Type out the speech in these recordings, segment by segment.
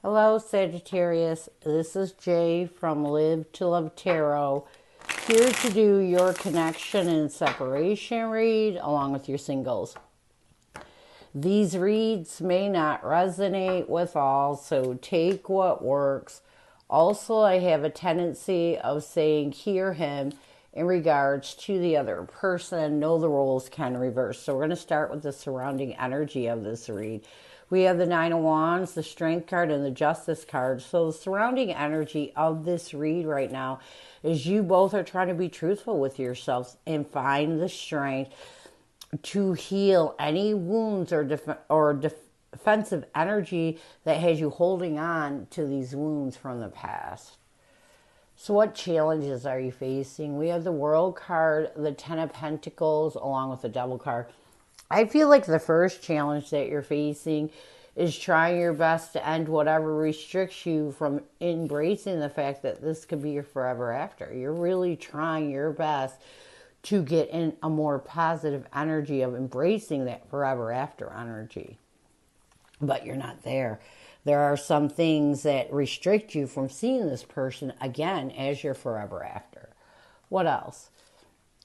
Hello, Sagittarius. This is Jay from Live to Love Tarot, here to do your connection and separation read along with your singles. These reads may not resonate with all, so take what works. Also, I have a tendency of saying hear him in regards to the other person. Know the roles can reverse. So we're going to start with the surrounding energy of this read. We have the Nine of Wands, the Strength card, and the Justice card. So the surrounding energy of this read right now is you both are trying to be truthful with yourselves and find the strength to heal any wounds or defensive energy that has you holding on to these wounds from the past. So what challenges are you facing? We have the World card, the Ten of Pentacles, along with the Devil card. I feel like the first challenge that you're facing is trying your best to end whatever restricts you from embracing the fact that this could be your forever after. You're really trying your best to get in a more positive energy of embracing that forever after energy. But you're not there. There are some things that restrict you from seeing this person again as your forever after. What else?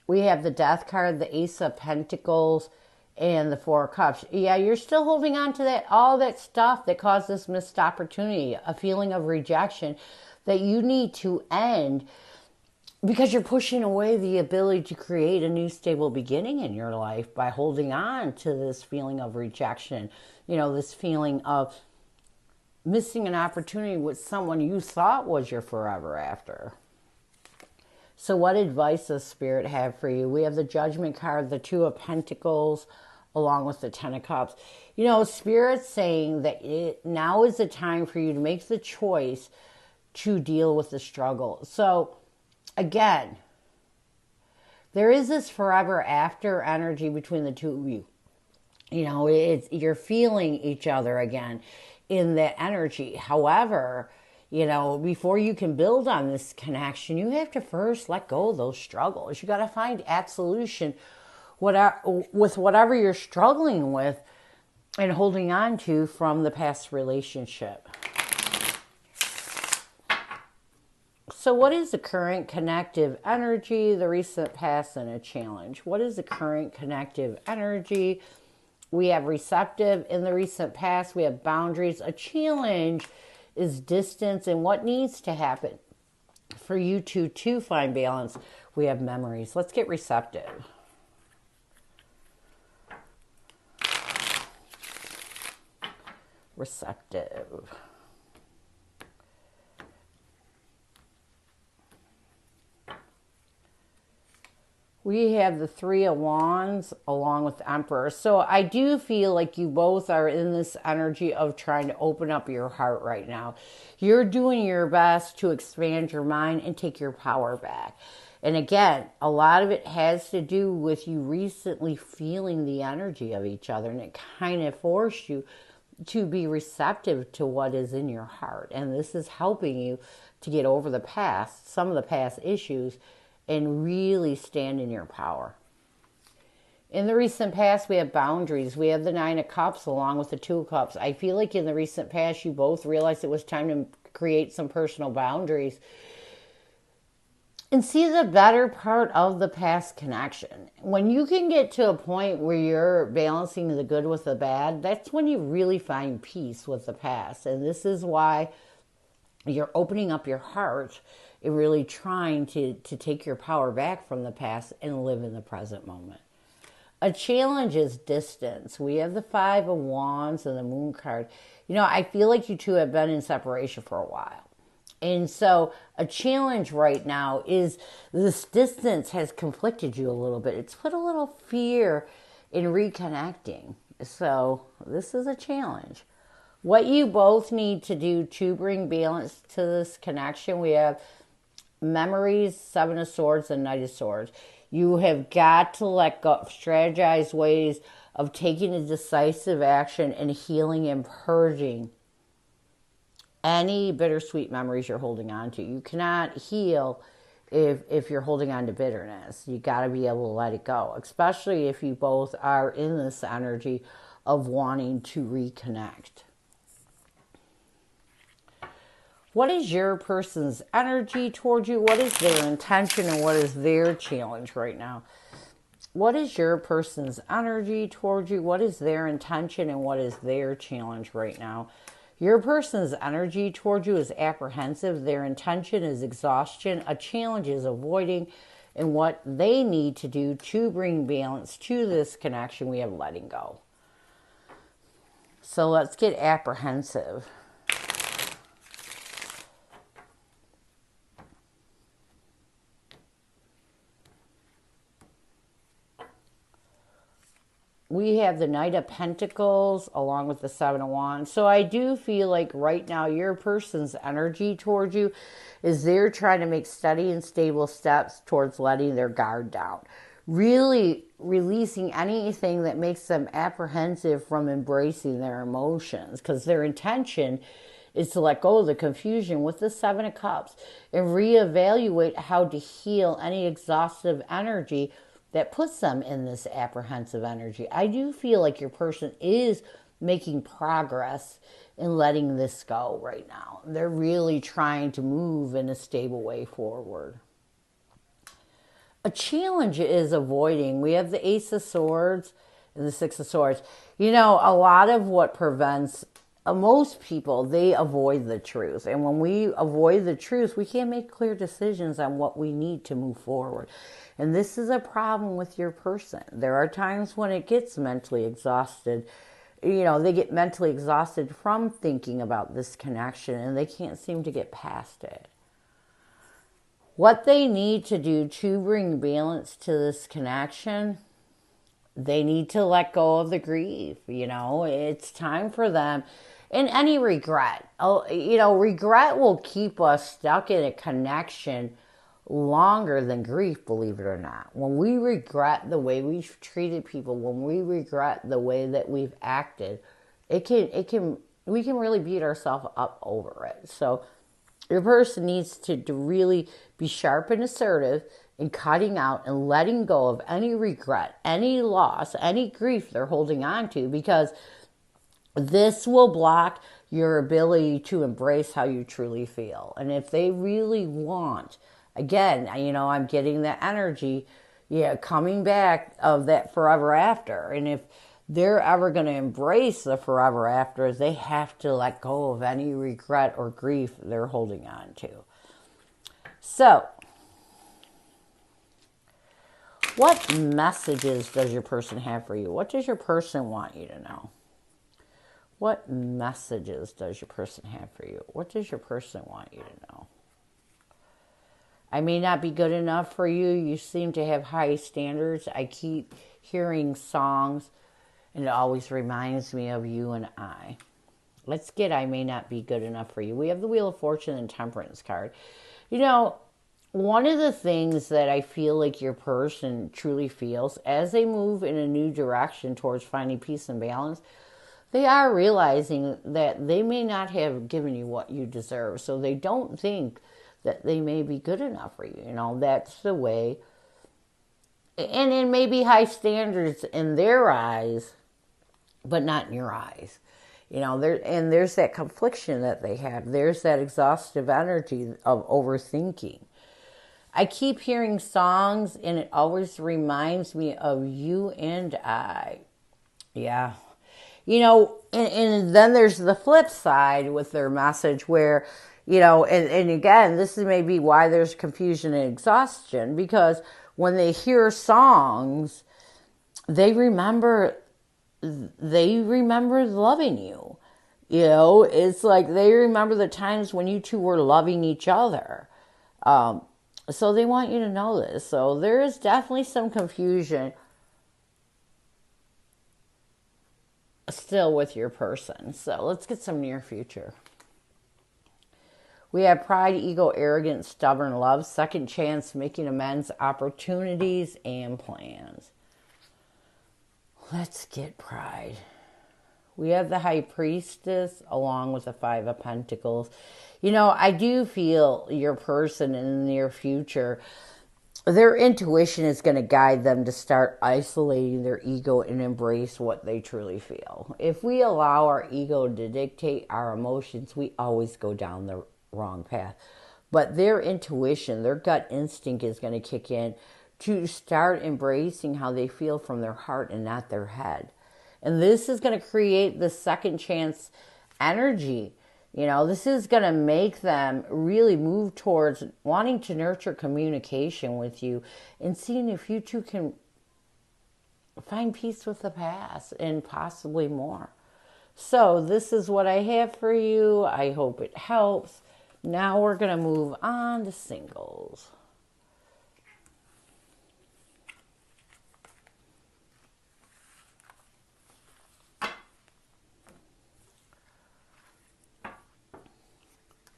We have the Death card, the Ace of Pentacles, and the Four of Cups. Yeah, you're still holding on to that, all that stuff that caused this missed opportunity, a feeling of rejection that you need to end because you're pushing away the ability to create a new stable beginning in your life by holding on to this feeling of rejection, this feeling of missing an opportunity with someone you thought was your forever after. So what advice does Spirit have for you? We have the Judgment card, the Two of Pentacles, along with the Ten of Cups. Spirit's saying that now is the time for you to make the choice to deal with the struggle. So, again, there is this forever after energy between the two of you. You're feeling each other again in that energy. However, before you can build on this connection, you have to first let go of those struggles. You got to find absolution with whatever you're struggling with and holding on to from the past relationship. So what is the current connective energy, the recent past, and a challenge? What is the current connective energy? We have receptive in the recent past. We have boundaries. A challenge is distance and what needs to happen for you two to find balance. We have memories. Let's get receptive. Receptive. We have the Three of Wands along with the Emperor. So I do feel like you both are in this energy of trying to open up your heart right now. You're doing your best to expand your mind and take your power back. And again, a lot of it has to do with you recently feeling the energy of each other. And it kind of forced you to be receptive to what is in your heart. And this is helping you to get over the past, some of the past issues, and really stand in your power. In the recent past, we have boundaries. We have the Nine of Cups along with the Two of Cups. I feel like in the recent past, you both realized it was time to create some personal boundaries and see the better part of the past connection. When you can get to a point where you're balancing the good with the bad, that's when you really find peace with the past. And this is why you're opening up your heart and really trying to take your power back from the past and live in the present moment. A challenge is distance. We have the Five of Wands and the Moon card. I feel like you two have been in separation for a while. And so a challenge right now is this distance has conflicted you a little bit. It's put a little fear in reconnecting. So this is a challenge. What you both need to do to bring balance to this connection, we have memories, Seven of Swords, and Knight of Swords. You have got to let go, strategize ways of taking a decisive action and healing and purging any bittersweet memories you're holding on to. You cannot heal if you're holding on to bitterness. You got to be able to let it go, especially if you both are in this energy of wanting to reconnect. What is your person's energy towards you? What is their intention and what is their challenge right now? What is your person's energy towards you? What is their intention and what is their challenge right now? Your person's energy towards you is apprehensive. Their intention is exhaustion. A challenge is avoiding. And what they need to do to bring balance to this connection, we have letting go. So let's get apprehensive. We have the Knight of Pentacles along with the Seven of Wands. So I do feel like right now your person's energy towards you is they're trying to make steady and stable steps towards letting their guard down. Really releasing anything that makes them apprehensive from embracing their emotions. Because their intention is to let go of the confusion with the Seven of Cups and reevaluate how to heal any exhaustive energy that puts them in this apprehensive energy. I do feel like your person is making progress in letting this go right now. They're really trying to move in a stable way forward. A challenge is avoiding. We have the Ace of Swords and the Six of Swords. You know, a lot of what prevents most people, they avoid the truth. And when we avoid the truth, we can't make clear decisions on what we need to move forward. And this is a problem with your person. There are times when it gets mentally exhausted. You know, they get mentally exhausted from thinking about this connection and they can't seem to get past it. What they need to do to bring balance to this connection, they need to let go of the grief. You know, it's time for them. And any regret, you know, regret will keep us stuck in a connection longer than grief, believe it or not. When we regret the way we've treated people, when we regret the way that we've acted, we can really beat ourselves up over it. So your person needs to really be sharp and assertive in cutting out and letting go of any regret, any loss, any grief they're holding on to, because this will block your ability to embrace how you truly feel. And if they really want, again, you know, I'm getting that energy, coming back of that forever after. And if they're ever going to embrace the forever after, they have to let go of any regret or grief they're holding on to. So, what messages does your person have for you? What does your person want you to know? What messages does your person have for you? What does your person want you to know? I may not be good enough for you. You seem to have high standards. I keep hearing songs, and it always reminds me of you and I. Let's get I may not be good enough for you. We have the Wheel of Fortune and Temperance card. You know, one of the things that I feel like your person truly feels as they move in a new direction towards finding peace and balance, they are realizing that they may not have given you what you deserve. So they don't think that they may be good enough for you. You know, that's the way. And it may be high standards in their eyes, but not in your eyes. You know, there's that confliction that they have. There's that exhaustive energy of overthinking. I keep hearing songs, and it always reminds me of you and I. Yeah. You know, and then there's the flip side with their message where, you know, and again, this is maybe why there's confusion and exhaustion, because when they hear songs, they remember loving you. You know, it's like they remember the times when you two were loving each other. So they want you to know this. So there is definitely some confusion still with your person. So let's get some near future. We have pride, ego, arrogance, stubborn love, second chance, making amends, opportunities, and plans. Let's get pride. We have the High Priestess along with the Five of Pentacles. You know, I do feel your person in the near future, their intuition is going to guide them to start isolating their ego and embrace what they truly feel. If we allow our ego to dictate our emotions, we always go down wrong path. But their intuition, their gut instinct is going to kick in to start embracing how they feel from their heart and not their head. And this is going to create the second chance energy. You know, this is going to make them really move towards wanting to nurture communication with you and seeing if you two can find peace with the past and possibly more. So this is what I have for you. I hope it helps. Now we're going to move on to singles.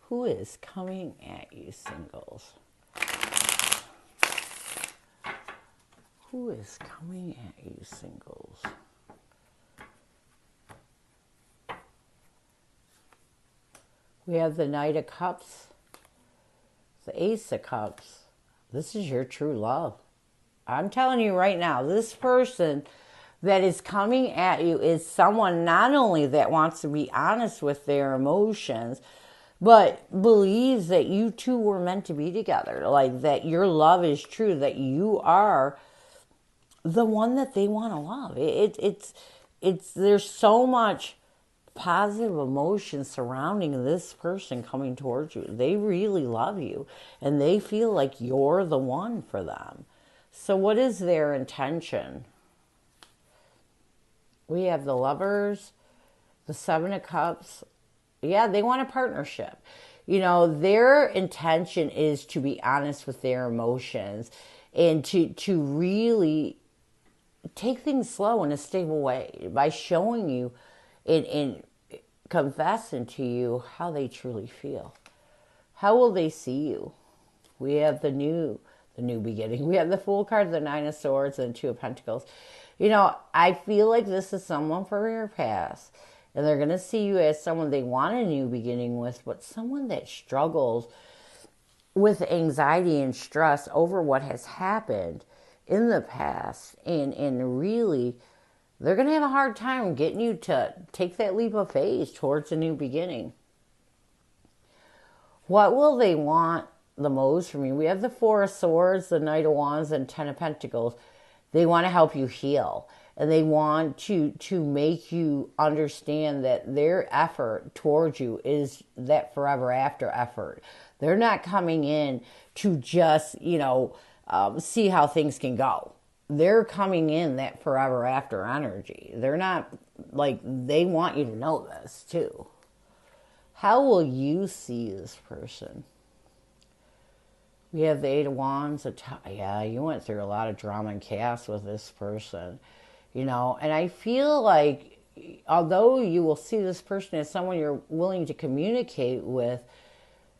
Who is coming at you, singles? Who is coming at you, singles? We have the Knight of Cups, the Ace of Cups. This is your true love. I'm telling you right now, this person that is coming at you is someone not only that wants to be honest with their emotions, but believes that you two were meant to be together, like that your love is true, that you are the one that they want to love. It's there's so much positive emotion surrounding this person coming towards you. They really love you and they feel like you're the one for them. So what is their intention? We have the Lovers, the Seven of Cups. Yeah, they want a partnership. You know, their intention is to be honest with their emotions and to really take things slow in a stable way by showing you in confessing to you how they truly feel. How will they see you? We have the new beginning. We have the Fool card, the Nine of Swords, and Two of Pentacles. You know, I feel like this is someone from your past, and they're going to see you as someone they want a new beginning with, but someone that struggles with anxiety and stress over what has happened in the past, and really they're going to have a hard time getting you to take that leap of faith towards a new beginning. What will they want the most from you? We have the Four of Swords, the Knight of Wands, and Ten of Pentacles. They want to help you heal. And they want to make you understand that their effort towards you is that forever after effort. They're not coming in to just, see how things can go. They're coming in that forever after energy. They're not, they want you to know this too. How will you see this person? We have the Eight of Wands. Yeah, you went through a lot of drama and chaos with this person. And I feel like although you will see this person as someone you're willing to communicate with,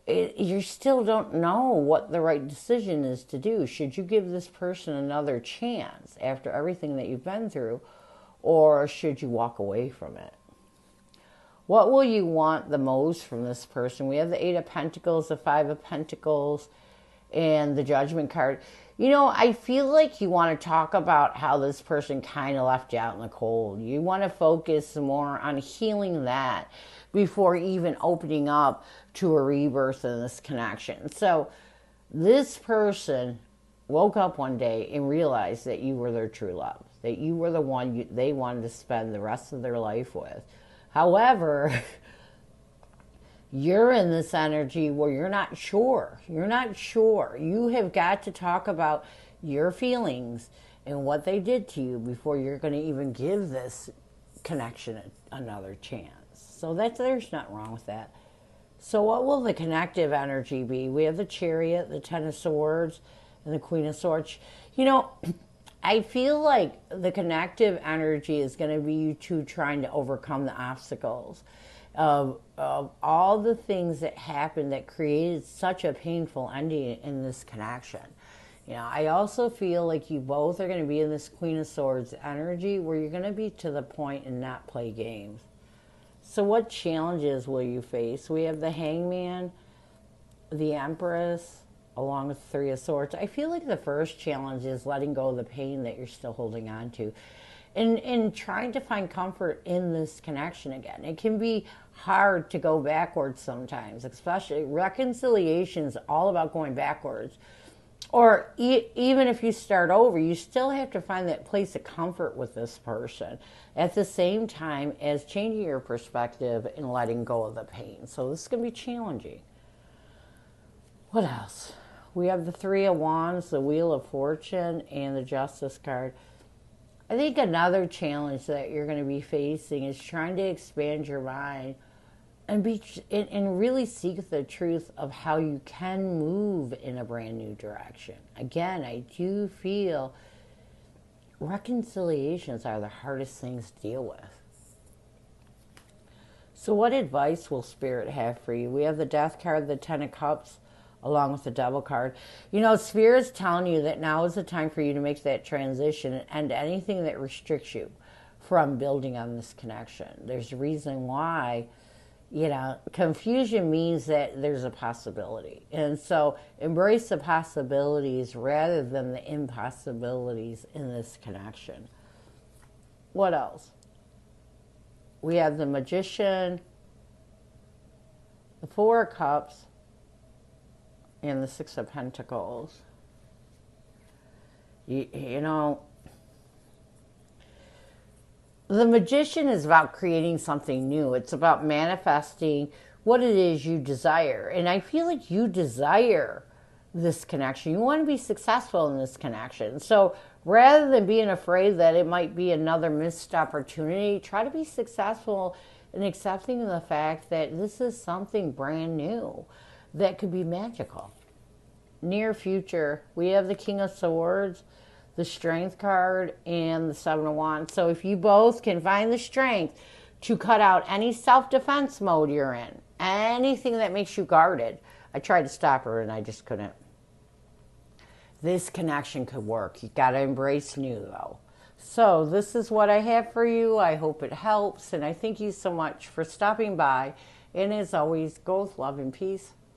you still don't know what the right decision is to do. Should you give this person another chance after everything that you've been through, or should you walk away from it? What will you want the most from this person? We have the Eight of Pentacles, the Five of Pentacles, and the Judgment card. I feel like you want to talk about how this person kind of left you out in the cold. You want to focus more on healing that before even opening up to a rebirth in this connection. So this person woke up one day and realized that you were their true love, that you were the one they wanted to spend the rest of their life with. However, you're in this energy where you're not sure. You're not sure. You have got to talk about your feelings and what they did to you before you're going to even give this connection another chance. So there's nothing wrong with that. So what will the connective energy be? We have the Chariot, the Ten of Swords, and the Queen of Swords. I feel like the connective energy is going to be you two trying to overcome the obstacles of all the things that happened that created such a painful ending in this connection. I also feel like you both are going to be in this Queen of Swords energy where you're going to be to the point and not play games. So what challenges will you face? We have the Hangman, the Empress, along with the Three of Swords. I feel like the first challenge is letting go of the pain that you're still holding on to. And trying to find comfort in this connection again. It can be hard to go backwards sometimes, especially reconciliation is all about going backwards. Or even if you start over, you still have to find that place of comfort with this person at the same time as changing your perspective and letting go of the pain. So this is going to be challenging. What else? We have the Three of Wands, the Wheel of Fortune, and the Justice card. I think another challenge that you're going to be facing is trying to expand your mind and really seek the truth of how you can move in a brand new direction. Again, I do feel reconciliations are the hardest things to deal with. So what advice will Spirit have for you? We have the Death card, the Ten of Cups, along with the Devil card. You know, Spirit's telling you that now is the time for you to make that transition and end anything that restricts you from building on this connection. There's a reason why, you know, confusion means that there's a possibility. And so embrace the possibilities rather than the impossibilities in this connection. What else? We have the Magician, the Four of Cups, and the Six of Pentacles. You know, the Magician is about creating something new. It's about manifesting what it is you desire. And I feel like you desire this connection. You want to be successful in this connection. So rather than being afraid that it might be another missed opportunity, try to be successful in accepting the fact that this is something brand new that could be magical. Near future, we have the King of Swords, the Strength card, and the Seven of Wands. So if you both can find the strength to cut out any self-defense mode you're in, anything that makes you guarded. I tried to stop her and I just couldn't. This connection could work. You got to embrace new though. So this is what I have for you. I hope it helps, and I thank you so much for stopping by. And as always, go with love and peace.